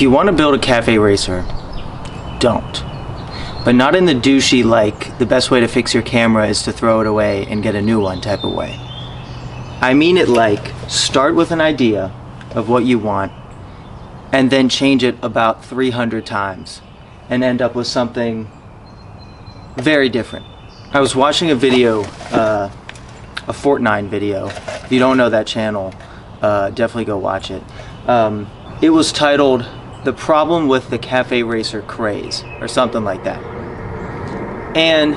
If you want to build a cafe racer, don't. But not in the douchey, like, the best way to fix your camera is to throw it away and get a new one type of way. I mean it like, start with an idea of what you want, and then change it about 300 times, and end up with something very different. I was watching a video, a Fortnite video. If you don't know that channel, definitely go watch it. It was titled "The Problem with the Cafe Racer Craze," or something like that. And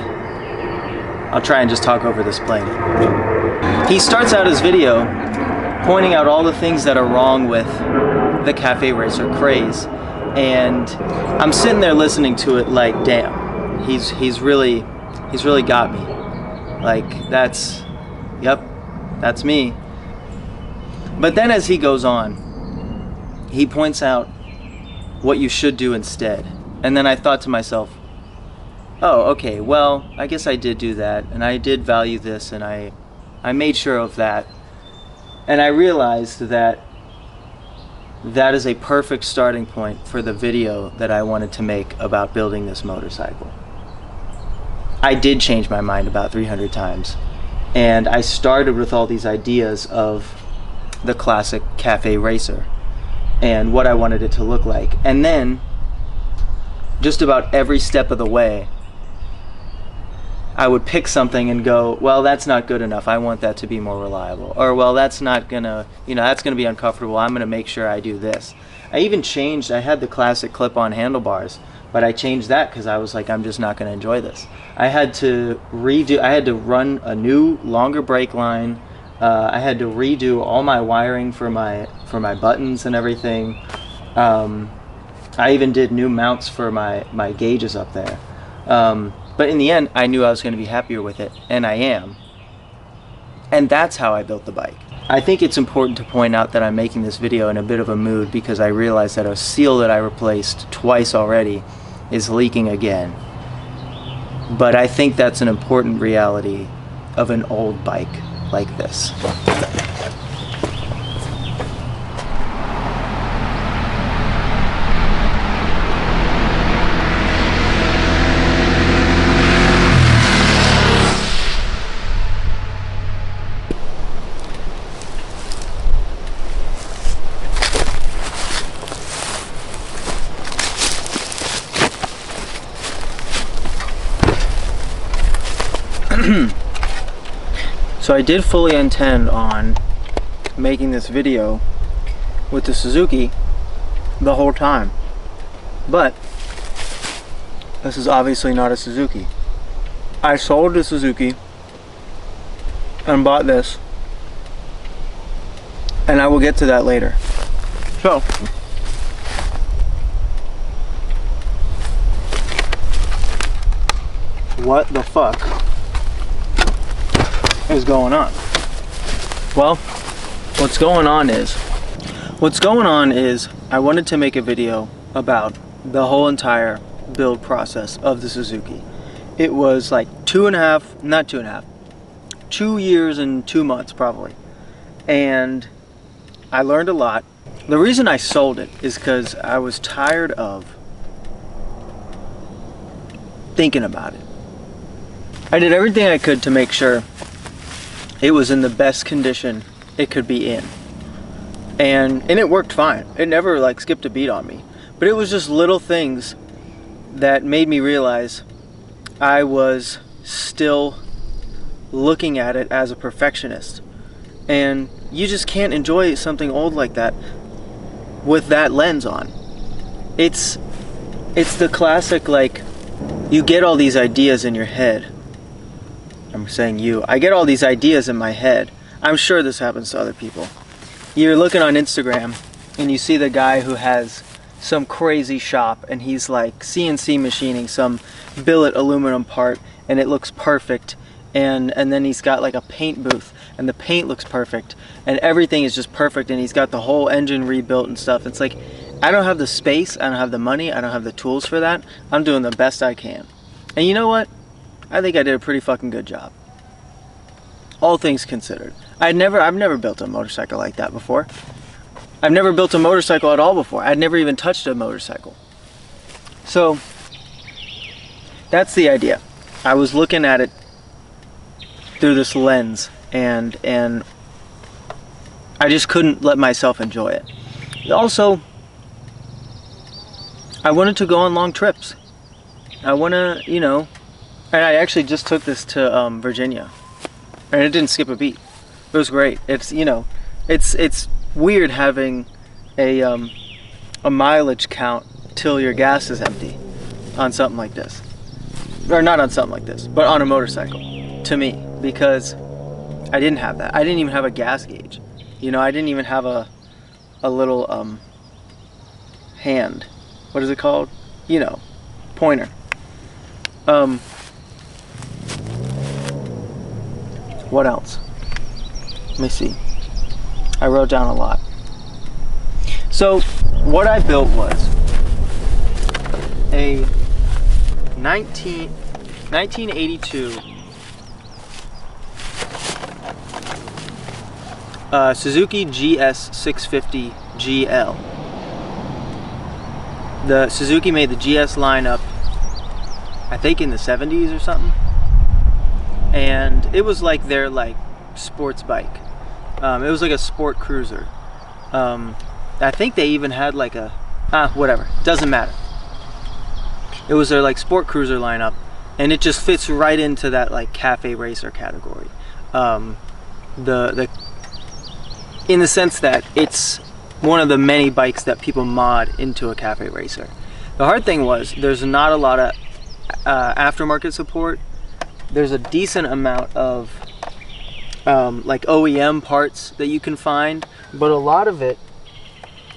I'll try and just talk over this plane. He starts out his video pointing out all the things that are wrong with the cafe racer craze, and I'm sitting there listening to it like, damn, he's really got me. Like, yep, that's me. But then as he goes on, he points out what you should do instead. And then I thought to myself, oh, okay, well, I guess I did do that, and I did value this, and I made sure of that. And I realized that that is a perfect starting point for the video that I wanted to make about building this motorcycle. I did change my mind about 300 times, and I started with all these ideas of the classic cafe racer and what I wanted it to look like. And then, just about every step of the way, I would pick something and go, well, that's not good enough. I want that to be more reliable. Or, well, that's not gonna, that's gonna be uncomfortable. I'm gonna make sure I do this. I even changed, I had the classic clip-on handlebars, but I changed that because I was like, I'm just not gonna enjoy this. I had to run a new, longer brake line. I had to redo all my wiring for my buttons and everything. I even did new mounts for my gauges up there. But in the end, I knew I was going to be happier with it, and I am. And that's how I built the bike. I think it's important to point out that I'm making this video in a bit of a mood because I realized that a seal that I replaced twice already is leaking again. But I think that's an important reality of an old bike like this. So I did fully intend on making this video with the Suzuki the whole time, but this is obviously not a Suzuki. I sold the Suzuki and bought this, and I will get to that later. So what the fuck is going on? Well, what's going on is I wanted to make a video about the whole entire build process of the Suzuki. It was like 2 years and 2 months probably, and I learned a lot. The reason I sold it is because I was tired of thinking about it. I did everything I could to make sure it was in the best condition it could be in, and it worked fine. It never like skipped a beat on me, but it was just little things that made me realize I was still looking at it as a perfectionist, and you just can't enjoy something old like that with that lens on. It's the classic, like, you get all these ideas in your head. I'm saying I get all these ideas in my head. I'm sure this happens to other people. You're looking on Instagram and you see the guy who has some crazy shop and he's like CNC machining some billet aluminum part and it looks perfect, and then he's got like a paint booth and the paint looks perfect and everything is just perfect, and he's got the whole engine rebuilt and stuff. It's like, I don't have the space, I don't have the money, I don't have the tools for that. I'm doing the best I can. And you know what? I think I did a pretty fucking good job, all things considered. I've never built a motorcycle like that before. I've never built a motorcycle at all before. I'd never even touched a motorcycle. So that's the idea. I was looking at it through this lens, and I just couldn't let myself enjoy it. Also, I wanted to go on long trips. I want to, you know, and I actually just took this to Virginia, and it didn't skip a beat. It was great. It's, you know, it's weird having a mileage count till your gas is empty on something like this, or not on something like this, but on a motorcycle, to me, because I didn't have that. I didn't even have a gas gauge. You know, I didn't even have a little hand. What is it called? You know, pointer. What else? Let me see. I wrote down a lot. So what I built was a 1982 Suzuki GS650 GL. The Suzuki made the GS lineup, I think in the 70s or something, and it was like their sports bike. It was like a sport cruiser. I think they even had like a whatever, doesn't matter. It was their like sport cruiser lineup, and it just fits right into that like cafe racer category. The in the sense that it's one of the many bikes that people mod into a cafe racer. The hard thing was there's not a lot of aftermarket support. There's a decent amount of like OEM parts that you can find, but a lot of it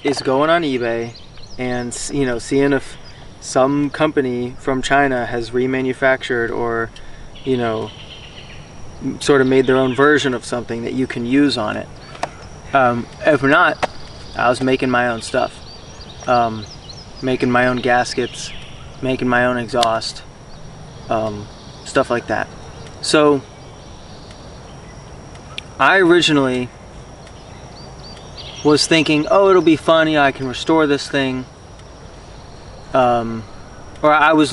is going on eBay and, you know, seeing if some company from China has remanufactured or, you know, sort of made their own version of something that you can use on it. If not, I was making my own stuff, making my own gaskets, making my own exhaust, stuff like that. So I originally was thinking, oh, it'll be funny, I can restore this thing, or I was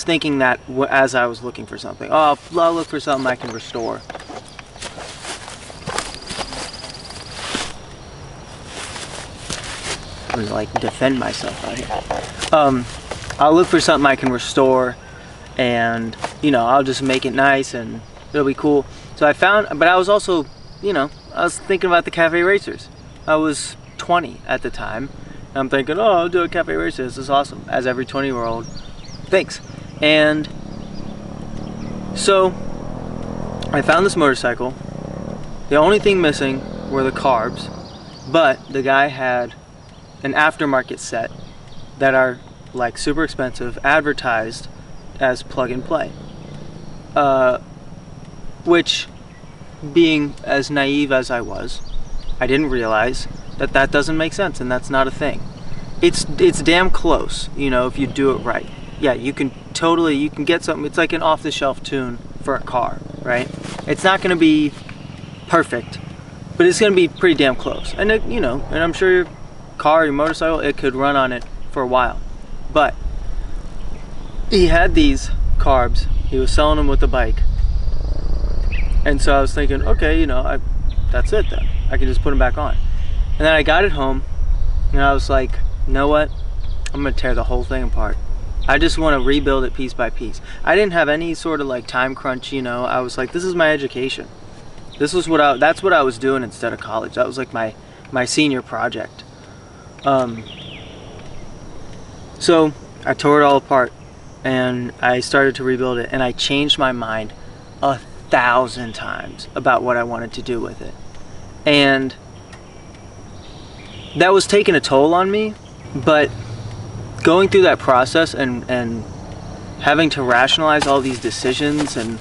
thinking that as I was looking for something. Oh, I'll look for something I can restore. I'm gonna like defend myself out here. I'll look for something I can restore, and, you know, I'll just make it nice and it'll be cool. So I found, but I was also, you know, I was thinking about the cafe racers. I was 20 at the time, and I'm thinking, oh, I'll do a cafe racer, this is awesome, as every 20-year-old thinks. And so I found this motorcycle. The only thing missing were the carbs, but the guy had an aftermarket set that are like super expensive, advertised as plug and play, which, being as naive as I was, I didn't realize that that doesn't make sense, and that's not a thing. It's damn close, you know, if you do it right. Yeah, you can get something. It's like an off-the-shelf tune for a car, right? It's not going to be perfect, but it's going to be pretty damn close. And it, you know, and I'm sure your car, your motorcycle, it could run on it for a while. But he had these carbs. He was selling them with the bike. And so I was thinking, okay, you know, that's it then. I can just put them back on. And then I got it home, and I was like, you know what? I'm going to tear the whole thing apart. I just want to rebuild it piece by piece. I didn't have any sort of like time crunch, you know. I was like, this is my education. This was that's what I was doing instead of college. That was like my senior project. So I tore it all apart, and I started to rebuild it, and I changed my mind 1,000 times about what I wanted to do with it. And that was taking a toll on me, but going through that process and having to rationalize all these decisions and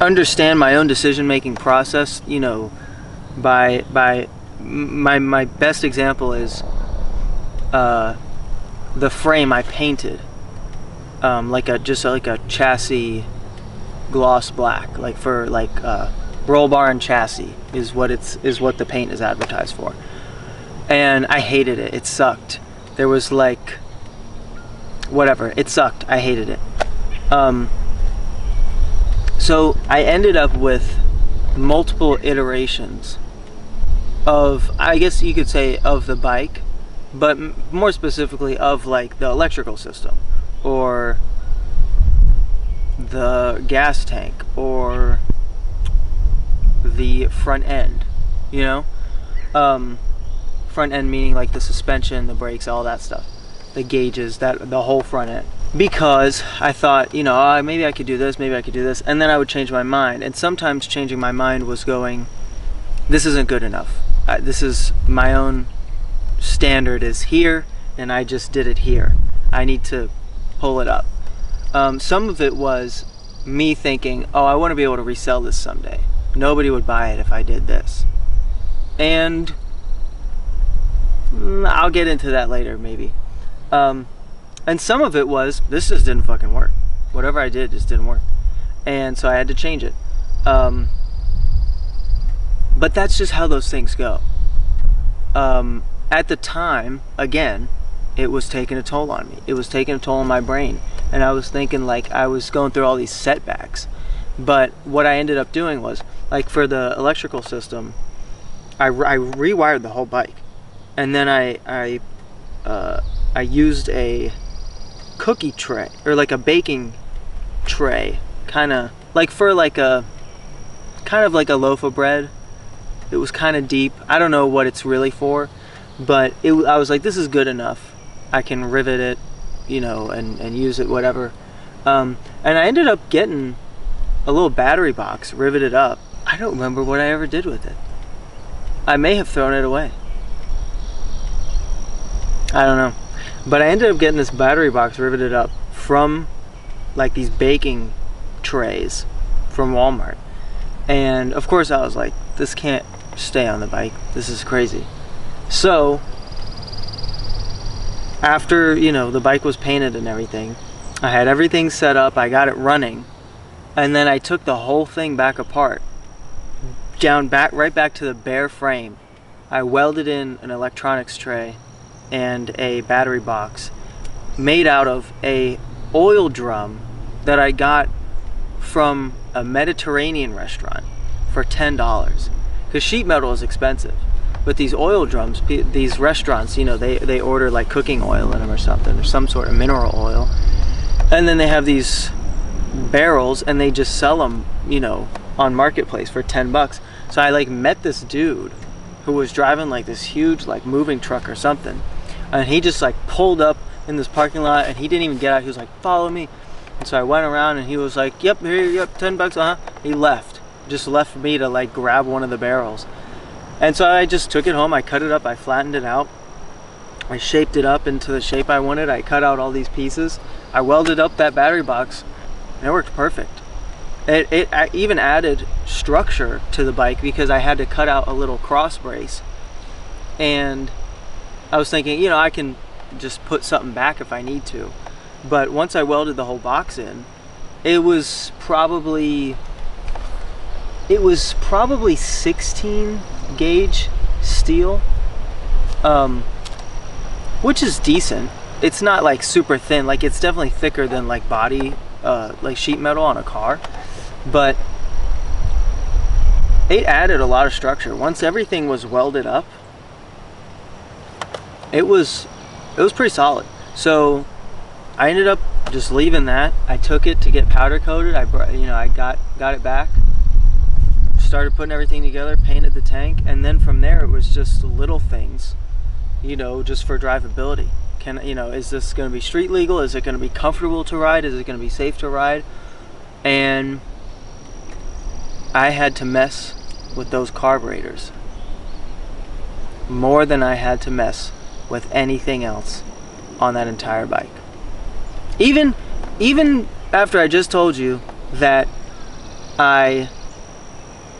understand my own decision-making process, you know, by my best example is the frame I painted, just like a chassis gloss black, like for like roll bar and chassis is what the paint is advertised for. And I hated it. It sucked. There was like, whatever, it sucked. I hated it. So I ended up with multiple iterations of, I guess you could say, of the bike, but more specifically of like the electrical system or the gas tank or the front end, you know? Front end meaning like the suspension, the brakes, all that stuff, the gauges, the whole front end. Because I thought, you know, maybe I could do this, maybe I could do this, and then I would change my mind. And sometimes changing my mind was going, this isn't good enough. This is my own standard is here, and I just did it here. I need to pull it up. Some of it was me thinking, oh, I want to be able to resell this someday. Nobody would buy it if I did this. And I'll get into that later, maybe. And some of it was, this just didn't fucking work. Whatever I did just didn't work. And so I had to change it. But that's just how those things go. At the time, again, it was taking a toll on me. It was taking a toll on my brain. And I was thinking like I was going through all these setbacks. But what I ended up doing was, like for the electrical system, I rewired the whole bike. And then I used a cookie tray, or like a baking tray, kind of like for like a loaf of bread. It was kind of deep. I don't know what it's really for, but I was like, this is good enough. I can rivet it, you know, and use it, whatever. And I ended up getting a little battery box riveted up. I don't remember what I ever did with it. I may have thrown it away. I don't know. But I ended up getting this battery box riveted up from like these baking trays from Walmart. And of course I was like, this can't stay on the bike. This is crazy. So after, you know, the bike was painted and everything, I had everything set up, I got it running, and then I took the whole thing back apart, right back to the bare frame. I welded in an electronics tray and a battery box made out of a oil drum that I got from a Mediterranean restaurant for $10, because sheet metal is expensive, but these oil drums, these restaurants, you know, they order like cooking oil in them or something, or some sort of mineral oil, and then they have these barrels and they just sell them, you know, on Marketplace for $10. So I like met this dude who was driving like this huge like moving truck or something, and he just like pulled up in this parking lot and he didn't even get out. He was like, follow me. And so I went around and he was like, yep, here, yep, $10, He left, just left me to like grab one of the barrels. And so I just took it home, I cut it up, I flattened it out, I shaped it up into the shape I wanted, I cut out all these pieces, I welded up that battery box, and it worked perfect. I even added structure to the bike because I had to cut out a little cross brace, and I was thinking, you know, I can just put something back if I need to. But once I welded the whole box in, it was probably 16 gauge steel, which is decent. It's not like super thin, like it's definitely thicker than like body, like sheet metal on a car, but it added a lot of structure. Once everything was welded up, it was pretty solid. So I ended up just leaving that. I took it to get powder coated. I got it back, started putting everything together, painted the tank, and then from there it was just little things, you know, just for drivability. Is this going to be street legal? Is it going to be comfortable to ride? Is it going to be safe to ride? And I had to mess with those carburetors more than I had to mess with anything else on that entire bike. Even after I just told you that I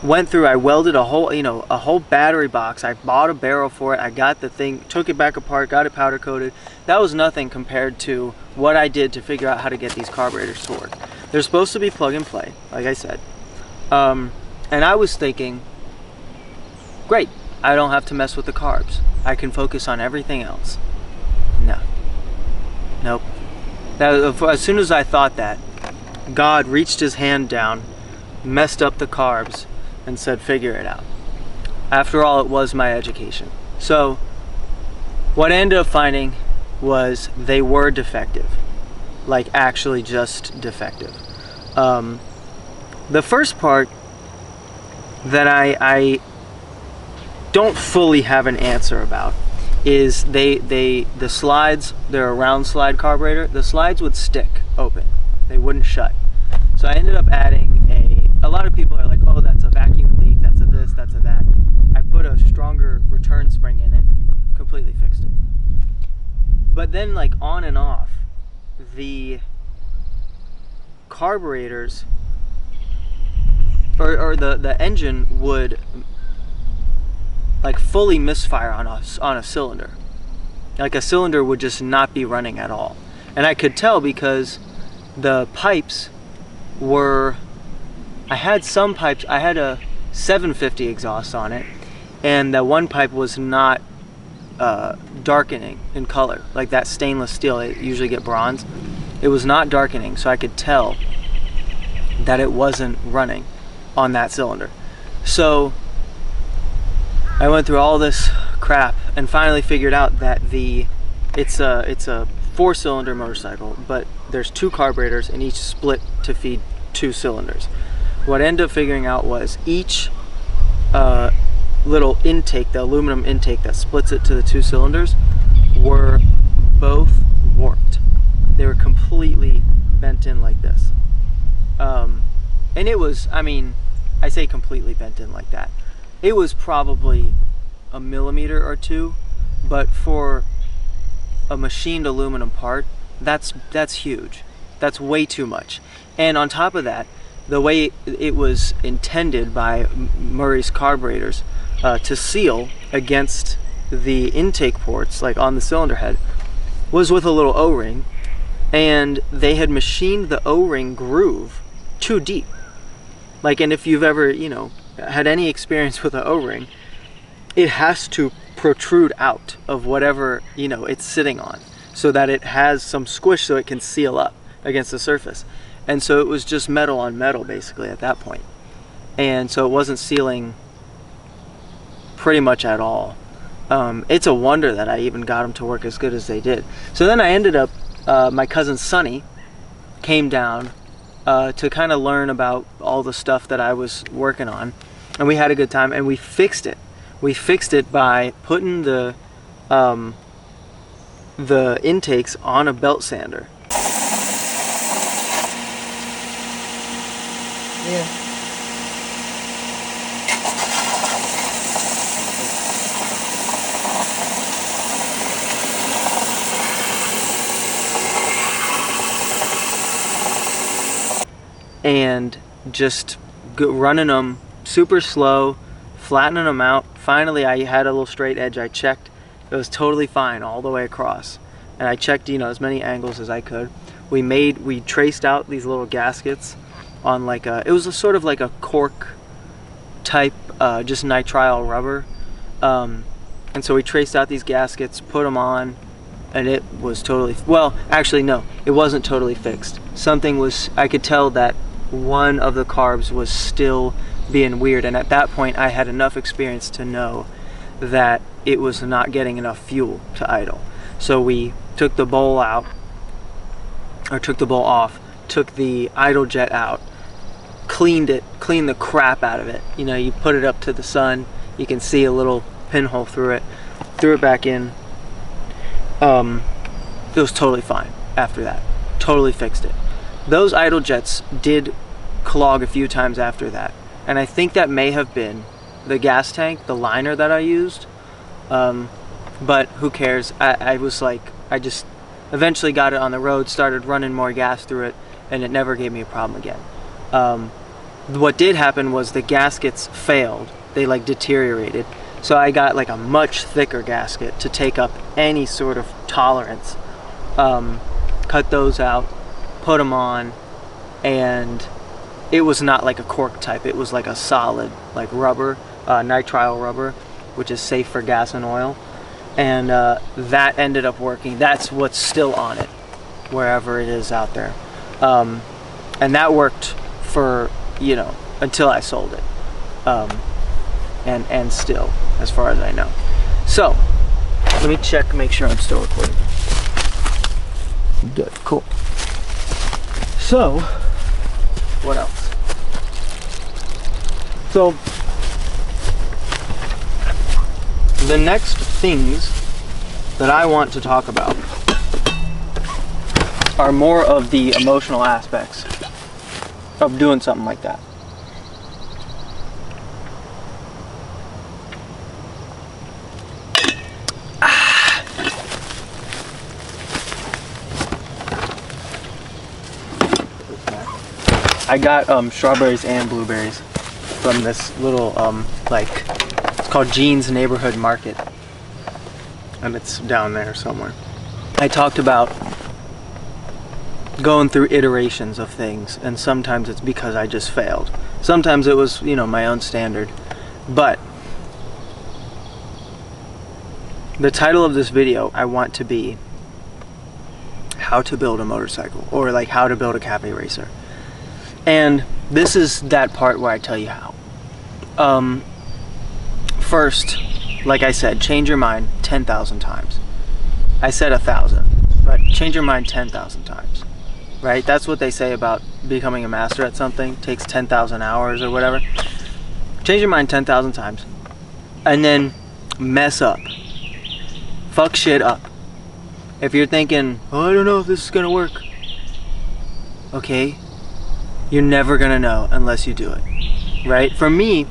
welded a whole battery box. I bought a barrel for it. I got the thing, took it back apart, got it powder coated. That was nothing compared to what I did to figure out how to get these carburetors to work. They're supposed to be plug and play, like I said. And I was thinking, great, I don't have to mess with the carbs. I can focus on everything else. No. Nope. As soon as I thought that, God reached his hand down, messed up the carbs, and said, figure it out. After all, it was my education. So, what I ended up finding was they were defective. Like, actually just defective. The first part that I don't fully have an answer about is the slides, they're a round slide carburetor, the slides would stick open. They wouldn't shut. So I ended up adding a lot of people are like, oh, that's a vacuum leak, that's a this, that's a that. I put a stronger return spring in it, completely fixed it. But then, like, on and off, the carburetors or the engine would like fully misfire on a cylinder. Like a cylinder would just not be running at all. And I could tell because the pipes were, I had some pipes, I had a 750 exhaust on it, and that one pipe was not darkening in color, like that stainless steel, it usually get bronze. It was not darkening, so I could tell that it wasn't running on that cylinder. So I went through all this crap and finally figured out that it's a 4-cylinder motorcycle, but there's 2 carburetors and each split to feed 2 cylinders. What I ended up figuring out was each little intake, the aluminum intake that splits it to the 2 cylinders, were both warped. They were completely bent in like this. And it was, I mean, I say completely bent in like that. It was probably a millimeter or 2, but for a machined aluminum part, that's huge. That's way too much. And on top of that, the way it was intended by Murray's carburetors to seal against the intake ports, like on the cylinder head, was with a little O-ring, and they had machined the O-ring groove too deep. Like, and if you've ever, you know, had any experience with an O-ring, it has to protrude out of whatever, you know, it's sitting on, so that it has some squish so it can seal up against the surface. And so it was just metal on metal basically at that point. And so it wasn't sealing pretty much at all. It's a wonder that I even got them to work as good as they did. So then I ended up, my cousin Sonny came down to kind of learn about all the stuff that I was working on, and we had a good time, and we fixed it. We fixed it by putting the intakes on a belt sander. Yeah. And just running them super slow, flattening them out. Finally, I had a little straight edge. I checked. It was totally fine all the way across. And I checked, you know, as many angles as I could. We traced out these little gaskets on like it was a sort of like a cork type, just nitrile rubber. And so we traced out these gaskets, put them on, and it was totally, well, actually no, it wasn't totally fixed. Something was, I could tell that one of the carbs was still being weird, and at that point I had enough experience to know that it was not getting enough fuel to idle. So we took the bowl out, or took the bowl off, took the idle jet out, cleaned the crap out of it. You know, you put it up to the sun, you can see a little pinhole through it, threw it back in. It was totally fine after that. Totally fixed it. Those idle jets did clog a few times after that, and I think that may have been the gas tank, the liner that I used, but who cares. I was like, I just eventually got it on the road, started running more gas through it, and it never gave me a problem again. What did happen was the gaskets failed. They like deteriorated, so I got like a much thicker gasket to take up any sort of tolerance. Cut those out, put them on, and it was not like a cork type. It was like a solid, like rubber, nitrile rubber, which is safe for gas and oil. And that ended up working. That's what's still on it, wherever it is out there. And that worked for, you know, until I sold it. And still, as far as I know. So, let me check, make sure I'm still recording. Good, cool. So, what else? So, the next things that I want to talk about are more of the emotional aspects of doing something like that. I got strawberries and blueberries from this little it's called Jean's Neighborhood Market, and it's down there somewhere. I talked about going through iterations of things, and sometimes it's because I just failed. Sometimes it was, you know, my own standard. But the title of this video I want to be how to build a motorcycle, or like how to build a cafe racer. And this is that part where I tell you how. First, like I said, change your mind 10,000 times. I said 1,000, but change your mind 10,000 times, right? That's what they say about becoming a master at something. It takes 10,000 hours or whatever. Change your mind 10,000 times, and then mess up. Fuck shit up. If you're thinking, oh, I don't know if this is gonna work. Okay, you're never gonna know unless you do it, right? For me,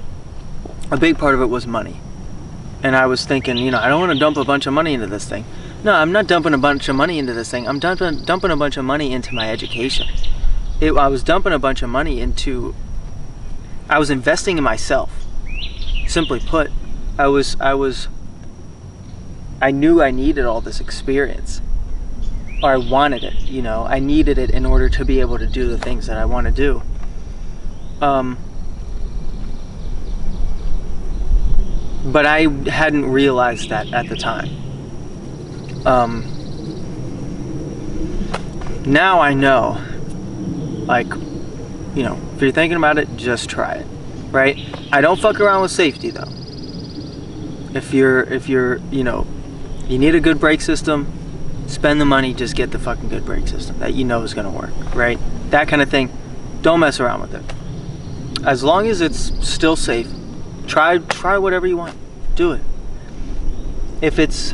a big part of it was money. And I was thinking, you know, I don't want to dump a bunch of money into this thing. No, I'm not dumping a bunch of money into this thing. I'm dumping a bunch of money into my education. I was dumping a bunch of money into, I was investing in myself. Simply put, I knew I needed all this experience. Or I wanted it, you know. I needed it in order to be able to do the things that I want to do. But I hadn't realized that at the time. Now I know, like, you know, if you're thinking about it, just try it, right? I don't fuck around with safety though. If you're, you know, you need a good brake system, spend the money, just get the fucking good brake system that you know is gonna work, right? That kind of thing. Don't mess around with it. As long as it's still safe, try whatever you want. Do it. If it's,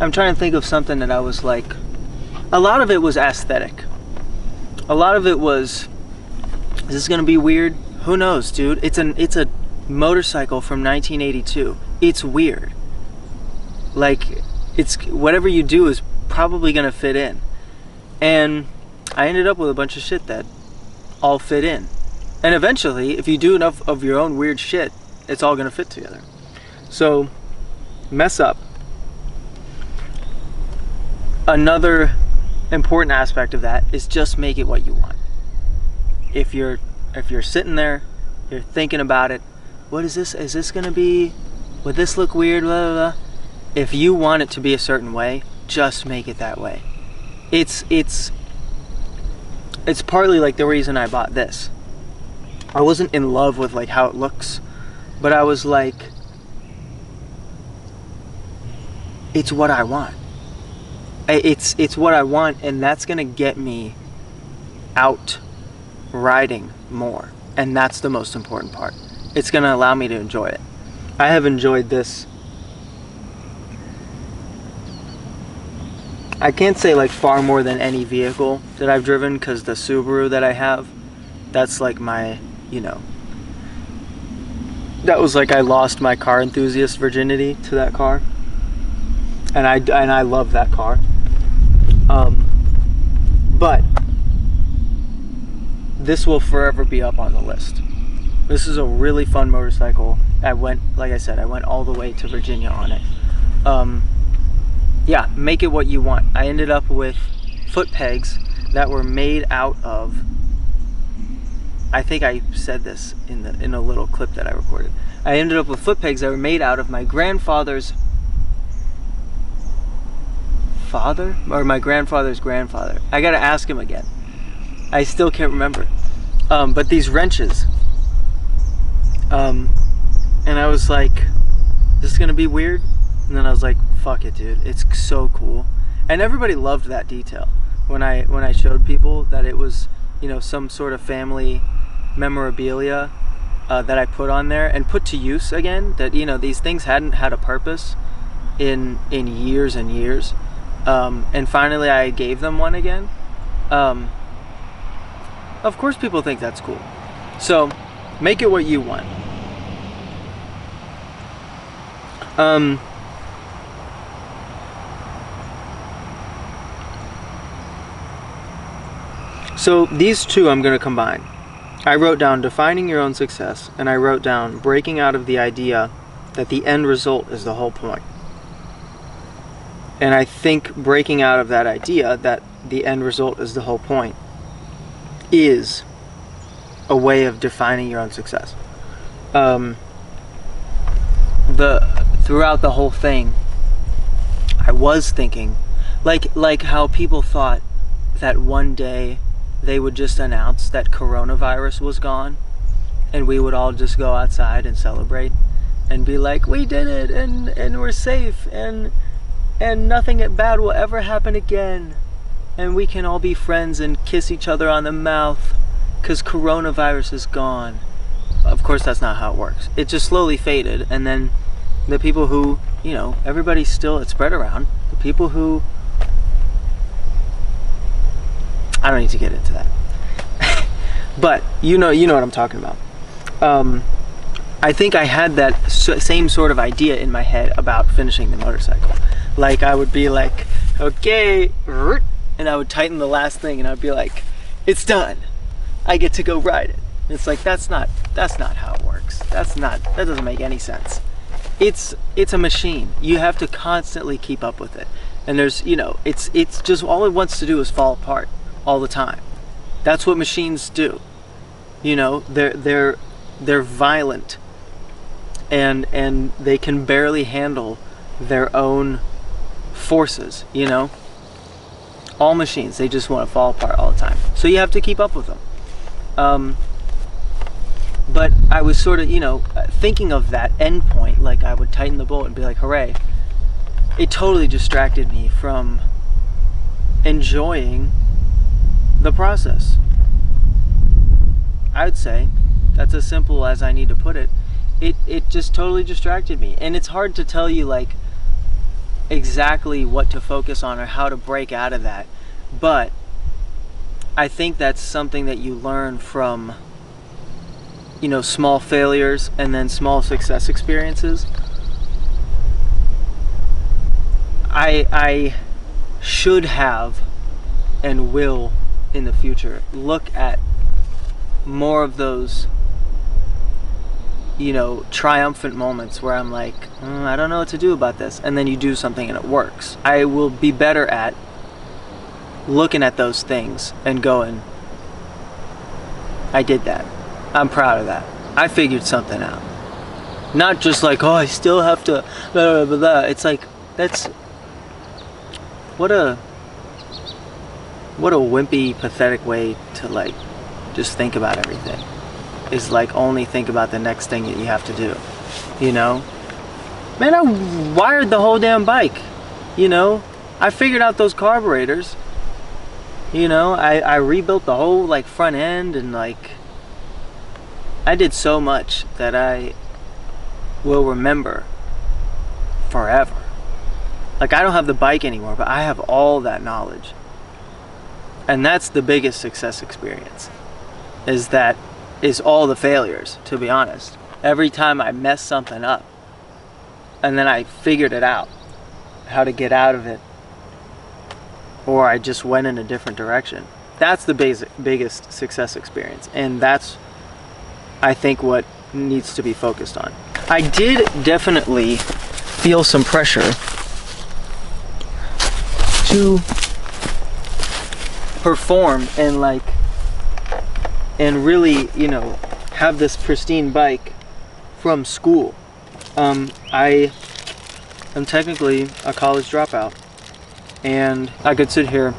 I'm trying to think of something that I was like, a lot of it was aesthetic. A lot of it was, is this gonna be weird? Who knows, dude? It's a motorcycle from 1982. It's weird. Like, it's whatever you do is probably gonna fit in. And I ended up with a bunch of shit that all fit in. And eventually, if you do enough of your own weird shit, it's all gonna fit together. So, mess up. Another important aspect of that is just make it what you want. If you're sitting there, you're thinking about it, what is this? Is this gonna be, would this look weird? Blah, blah, blah. If you want it to be a certain way, just make it that way. It's partly like the reason I bought this. I wasn't in love with like how it looks, but I was like, it's what I want. It's what I want, and that's gonna get me out riding more, and that's the most important part. It's gonna allow me to enjoy it. I have enjoyed this. I can't say like far more than any vehicle that I've driven, because the Subaru that I have, that's like my, you know, that was like I lost my car enthusiast virginity to that car, and I love that car. But this will forever be up on the list. This is a really fun motorcycle. Like I said, I went all the way to Virginia on it. Yeah, make it what you want. I ended up with foot pegs that were made out of I think I said this in a little clip that I recorded. I ended up with foot pegs that were made out of my grandfather's father, or my grandfather's grandfather. I gotta ask him again. I still can't remember. But these wrenches. And I was like, this is gonna be weird. And then I was like, fuck it, dude. It's so cool. And everybody loved that detail when I showed people that it was, you know, some sort of family memorabilia that I put on there and put to use again. That, you know, these things hadn't had a purpose in years and years. And finally I gave them one again. Of course people think that's cool. So make it what you want. So these two I'm going to combine. I wrote down defining your own success, and I wrote down breaking out of the idea that the end result is the whole point. And I think breaking out of that idea that the end result is the whole point is a way of defining your own success. Throughout the whole thing, I was thinking, like how people thought that one day they would just announce that coronavirus was gone, and we would all just go outside and celebrate and be like, we did it, and we're safe, and nothing bad will ever happen again, and we can all be friends and kiss each other on the mouth because coronavirus is gone. Of course that's not how it works. It just slowly faded, and then the people who, you know, everybody still, it spread around. The people who, I don't need to get into that. But you know what I'm talking about. I think I had that same sort of idea in my head about finishing the motorcycle. Like I would be like, okay, and I would tighten the last thing, and I'd be like, it's done. I get to go ride it. And it's like, that's not how it works. That doesn't make any sense. It's a machine. You have to constantly keep up with it. And there's, you know, it's just all it wants to do is fall apart all the time. That's what machines do. You know, they're violent, and they can barely handle their own forces, you know. All machines, they just want to fall apart all the time. So you have to keep up with them. But I was sort of, you know, thinking of that end point, like I would tighten the bolt and be like, hooray. It totally distracted me from enjoying the process. I would say that's as simple as I need to put it. It just totally distracted me. And it's hard to tell you like exactly what to focus on or how to break out of that. But I think that's something that you learn from, you know, small failures and then small success experiences. I should have and will in the future look at more of those, you know, triumphant moments where I'm like, I don't know what to do about this, and then you do something and it works. I will be better at looking at those things and going, I did that. I'm proud of that. I figured something out. Not just like, oh, I still have to blah, blah, blah, blah. It's like, that's what a wimpy, pathetic way to like just think about everything. Is like only think about the next thing that you have to do. You know? Man, I wired the whole damn bike. You know? I figured out those carburetors. You know, I rebuilt the whole like front end, and like I did so much that I will remember forever. Like, I don't have the bike anymore, but I have all that knowledge. And that's the biggest success experience, is all the failures, to be honest. Every time I messed something up, and then I figured it out, how to get out of it, or I just went in a different direction. That's the biggest success experience. And that's, I think, what needs to be focused on. I did definitely feel some pressure to perform and like and really, you know, have this pristine bike from school. I am technically a college dropout, and I could sit here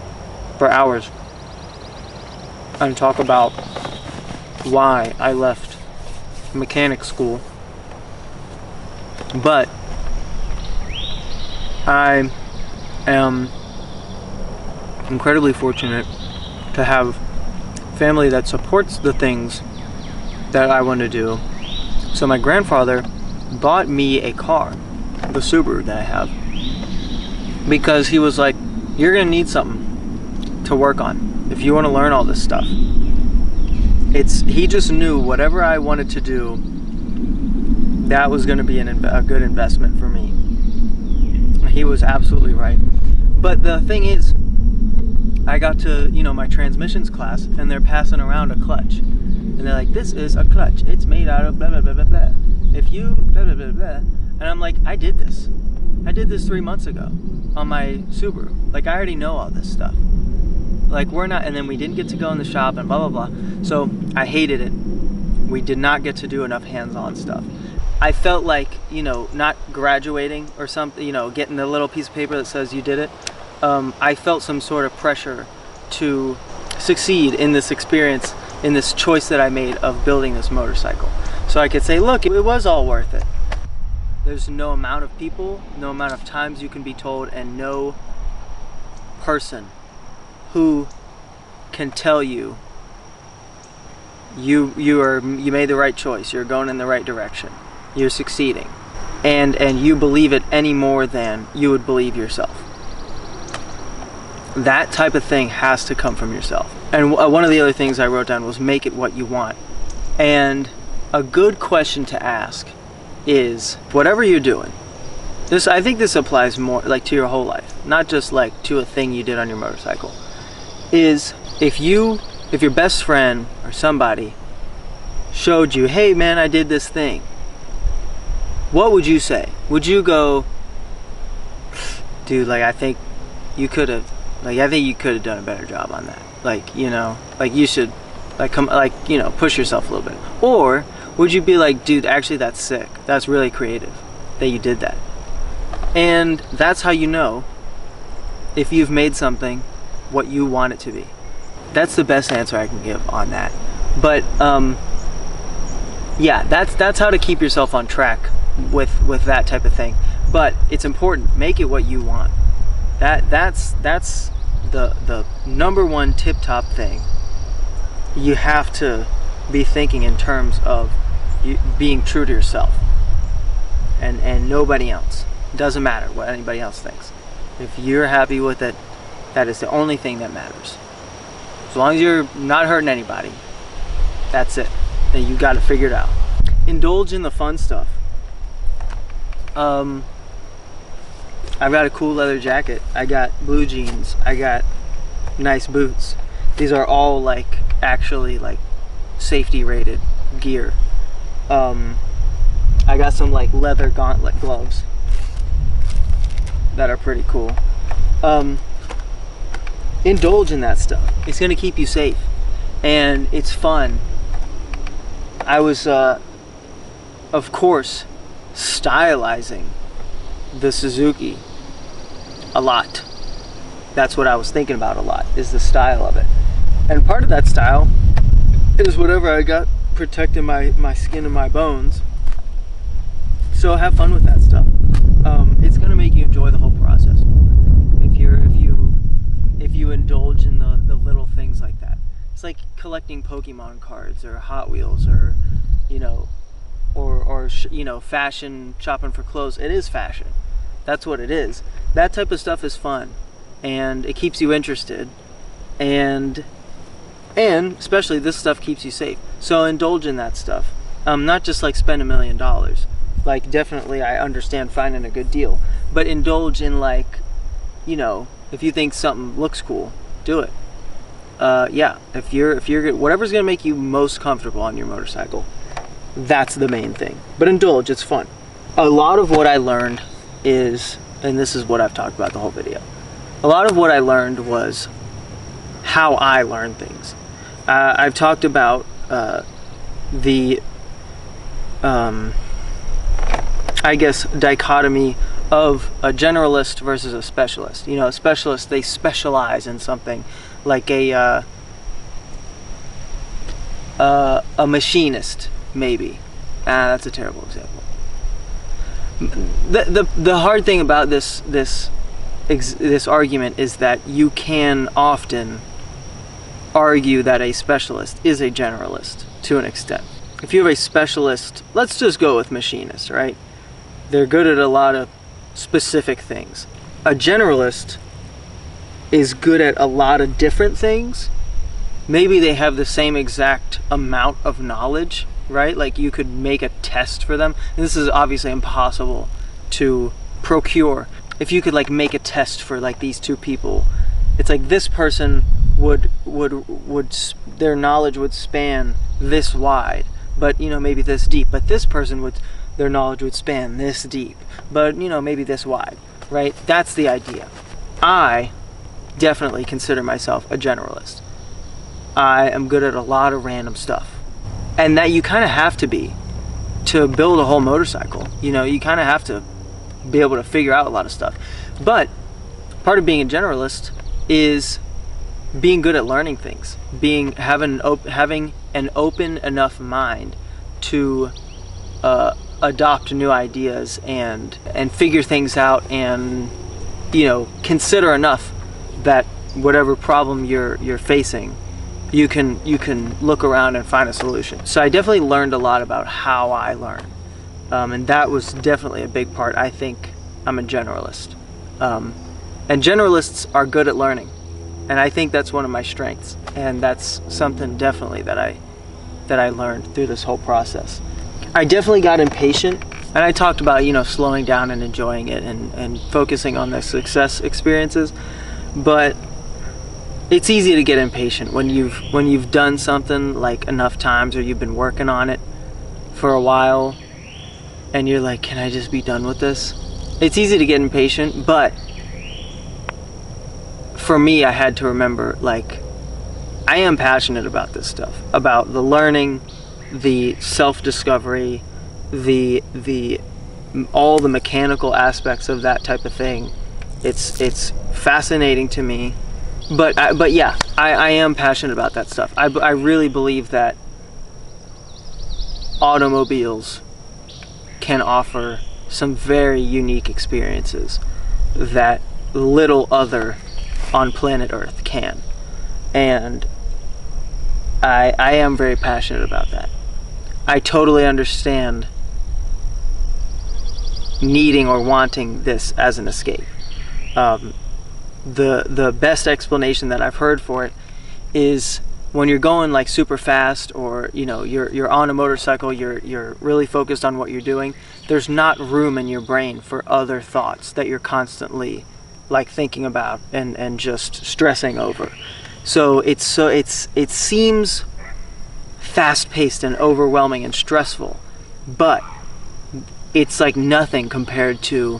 for hours and talk about why I left mechanic school, but I am incredibly fortunate to have family that supports the things that I want to do. So my grandfather bought me a car, the Subaru that I have, because he was like, you're gonna need something to work on if you want to learn all this stuff. He just knew whatever I wanted to do, that was going to be a good investment for me. He was absolutely right. But the thing is, I got to, you know, my transmissions class, and they're passing around a clutch. And they're like, this is a clutch. It's made out of blah, blah, blah, blah, blah. If you blah, blah, blah, blah. And I'm like, I did this. I did this 3 months ago on my Subaru. Like, I already know all this stuff. Like, we're not, and then we didn't get to go in the shop and blah, blah, blah. So I hated it. We did not get to do enough hands-on stuff. I felt like, you know, not graduating or something, you know, getting the little piece of paper that says you did it. I felt some sort of pressure to succeed in this experience, in this choice that I made of building this motorcycle. So I could say, look, it was all worth it. There's no amount of people, no amount of times you can be told, and no person who can tell you you made the right choice, you're going in the right direction, you're succeeding, and you believe it any more than you would believe yourself. That type of thing has to come from yourself. And one of the other things I wrote down was make it what you want. And a good question to ask is, whatever you're doing, I think this applies more like to your whole life, not just like to a thing you did on your motorcycle, is if your best friend or somebody showed you, hey man, I did this thing, what would you say? Would you go, dude, like I think you could have done a better job on that. Like, you know, like you should you know, push yourself a little bit. Or would you be like, dude, actually that's sick. That's really creative that you did that. And that's how you know if you've made something what you want it to be. That's the best answer I can give on that. But yeah, that's how to keep yourself on track with that type of thing. But it's important, make it what you want. That's the number one tip-top thing. You have to be thinking in terms of you being true to yourself and nobody else. It doesn't matter what anybody else thinks. If you're happy with it, that is the only thing that matters. As long as you're not hurting anybody, that's it. Then you got to figure it out. Indulge in the fun stuff. I've got a cool leather jacket. I got blue jeans. I got nice boots. These are all like actually like safety rated gear. I got some like leather gauntlet gloves that are pretty cool. Indulge in that stuff. It's gonna keep you safe and it's fun. I was of course stylizing the Suzuki a lot. That's what I was thinking about a lot, is the style of it. And part of that style is whatever I got protecting my skin and my bones. So have fun with that stuff. It's gonna make you enjoy the whole process more if you indulge in the little things like that. It's like collecting Pokemon cards or Hot Wheels or, you know, or you know, fashion shopping for clothes. It is fashion. That's what it is. That type of stuff is fun, and it keeps you interested, and especially this stuff keeps you safe. So indulge in that stuff. Not just like spend $1 million. Like definitely I understand finding a good deal, but indulge in like, you know, if you think something looks cool, do it. Yeah, if you're whatever's gonna make you most comfortable on your motorcycle, that's the main thing. But indulge, it's fun. A lot of what I learned is, and this is what I've talked about the whole video, a lot of what I learned was how I learn things. I've talked about the I guess dichotomy of a generalist versus a specialist. You know, a specialist, they specialize in something, like a machinist, maybe. That's a terrible example. The hard thing about this argument is that you can often argue that a specialist is a generalist to an extent. If you have a specialist, let's just go with machinist, right? They're good at a lot of specific things. A generalist is good at a lot of different things. Maybe they have the same exact amount of knowledge, right? Like you could make a test for them. And this is obviously impossible to procure. If you could like make a test for like these two people, it's like this person would their knowledge would span this wide, but you know, maybe this deep. But this person their knowledge would span this deep, but you know, maybe this wide, right? That's the idea. I definitely consider myself a generalist. I am good at a lot of random stuff, and that you kind of have to be to build a whole motorcycle. You know, you kind of have to be able to figure out a lot of stuff. But part of being a generalist is being good at learning things, having an open enough mind to adopt new ideas and figure things out, and you know, consider enough that whatever problem you're facing, you can look around and find a solution. So I definitely learned a lot about how I learn, and that was definitely a big part. I think I'm a generalist, and generalists are good at learning, and I think that's one of my strengths, and that's something definitely that I learned through this whole process. I definitely got impatient, and I talked about, you know, slowing down and enjoying it and focusing on the success experiences, but it's easy to get impatient when you've done something like enough times, or you've been working on it for a while and you're like, can I just be done with this? It's easy to get impatient, but for me, I had to remember, like, I am passionate about this stuff, about the learning, the self-discovery, the all the mechanical aspects of that type of thing. It's fascinating to me, but yeah, I am passionate about that stuff. I really believe that automobiles can offer some very unique experiences that little other on planet Earth can, and I am very passionate about that. I totally understand needing or wanting this as an escape. The best explanation that I've heard for it is when you're going like super fast, or you know, you're on a motorcycle, you're really focused on what you're doing. There's not room in your brain for other thoughts that you're constantly like thinking about and just stressing over. So it seems fast-paced and overwhelming and stressful, but it's like nothing compared to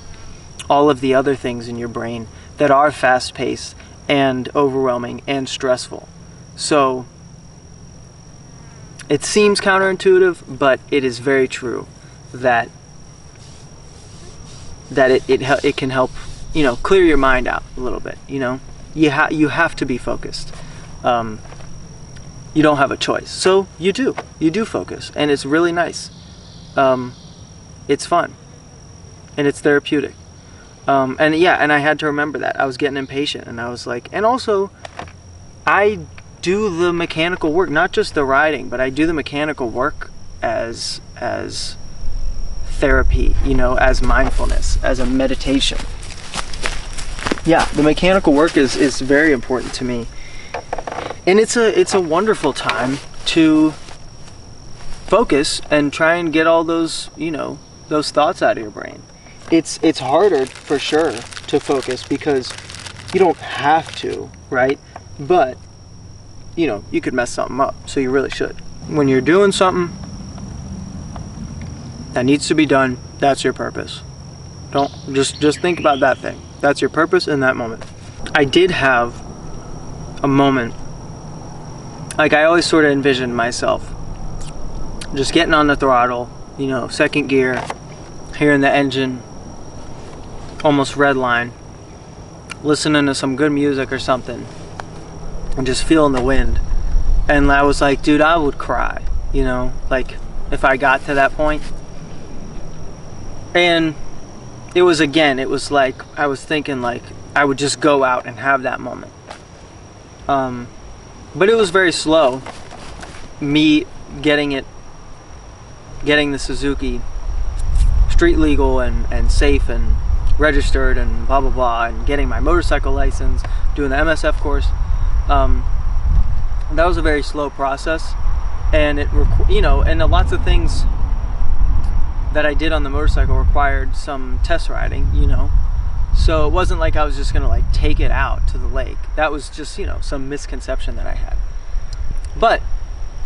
all of the other things in your brain that are fast-paced and overwhelming and stressful. So it seems counterintuitive, but it is very true that it can help, you know, clear your mind out a little bit. You know, you have to be focused. You don't have a choice, so you do focus, and it's really nice. It's fun, and it's therapeutic. And I had to remember that. I was getting impatient, and I was like, and also I do the mechanical work, not just the riding, but I do the mechanical work as therapy, you know, as mindfulness, as a meditation. Yeah, the mechanical work is very important to me. And it's a wonderful time to focus and try and get all those, you know, those thoughts out of your brain. It's harder for sure to focus because you don't have to, right? But you know, you could mess something up, so you really should. When you're doing something that needs to be done, that's your purpose. Don't just think about that thing. That's your purpose in that moment. I did have a moment, like I always sort of envisioned myself just getting on the throttle, you know, second gear, hearing the engine almost redline, listening to some good music or something, and just feeling the wind. And I was like, dude, I would cry, you know, like if I got to that point. And it was like I was thinking like I would just go out and have that moment. But it was very slow, me getting the Suzuki street legal and safe and registered and blah blah blah, and getting my motorcycle license, doing the MSF course. That was a very slow process, and and lots of things that I did on the motorcycle required some test riding, you know. So it wasn't like I was just gonna like take it out to the lake. That was just, you know, some misconception that I had. But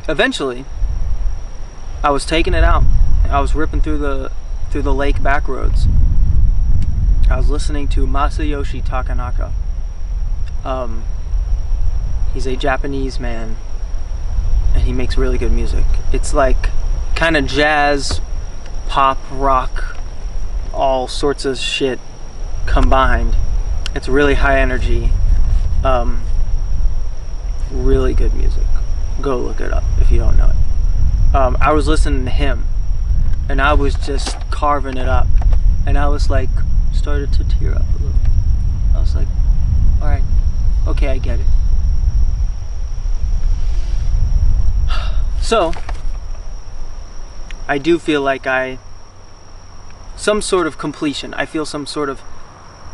eventually I was taking it out. I was ripping through the lake back roads. I was listening to Masayoshi Takanaka. He's a Japanese man, and he makes really good music. It's like kind of jazz, pop, rock, all sorts of shit combined. It's really high energy, really good music. Go look it up if you don't know it. I was listening to him, and I was just carving it up, and I was like, started to tear up a little. I was like, all right, okay, I get it. So I do feel like some sort of completion. I feel some sort of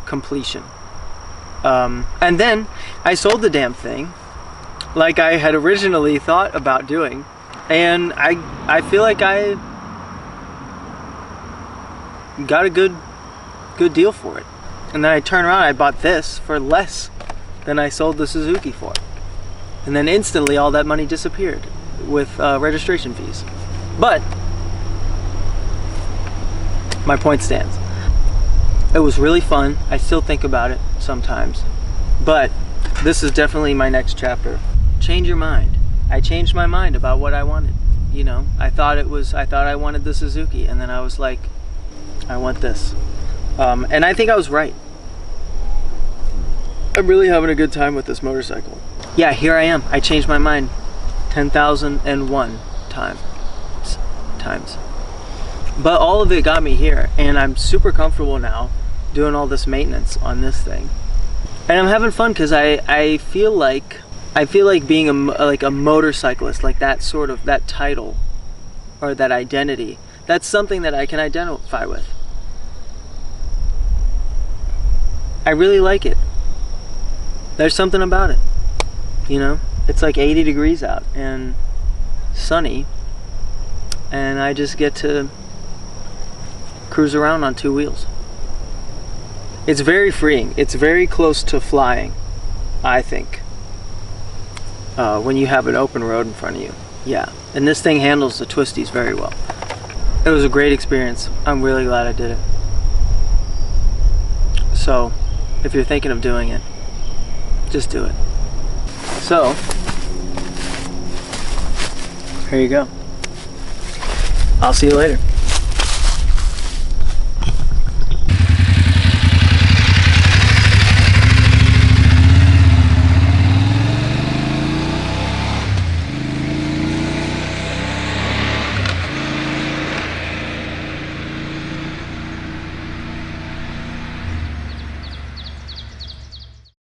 completion. And then I sold the damn thing like I had originally thought about doing, and I feel like I got a good deal for it. And then I turned around, I bought this for less than I sold the Suzuki for, and then instantly all that money disappeared with registration fees. But my point stands. It was really fun. I still think about it sometimes, but this is definitely my next chapter. Change your mind. I changed my mind about what I wanted. You know, I thought I wanted the Suzuki, and then I was like, I want this. And I think I was right. I'm really having a good time with this motorcycle. Yeah, here I am. I changed my mind 10,001 times. But all of it got me here, and I'm super comfortable now doing all this maintenance on this thing. And I'm having fun because I feel like being a motorcyclist, like that sort of, that title or that identity, that's something that I can identify with. I really like it. There's something about it, you know? It's like 80 degrees out and sunny, and I just get to cruise around on two wheels. It's very freeing. It's very close to flying, I think, when you have an open road in front of you. Yeah, and this thing handles the twisties very well. It was a great experience. I'm really glad I did it. So, if you're thinking of doing it, just do it. So, here you go. I'll see you later.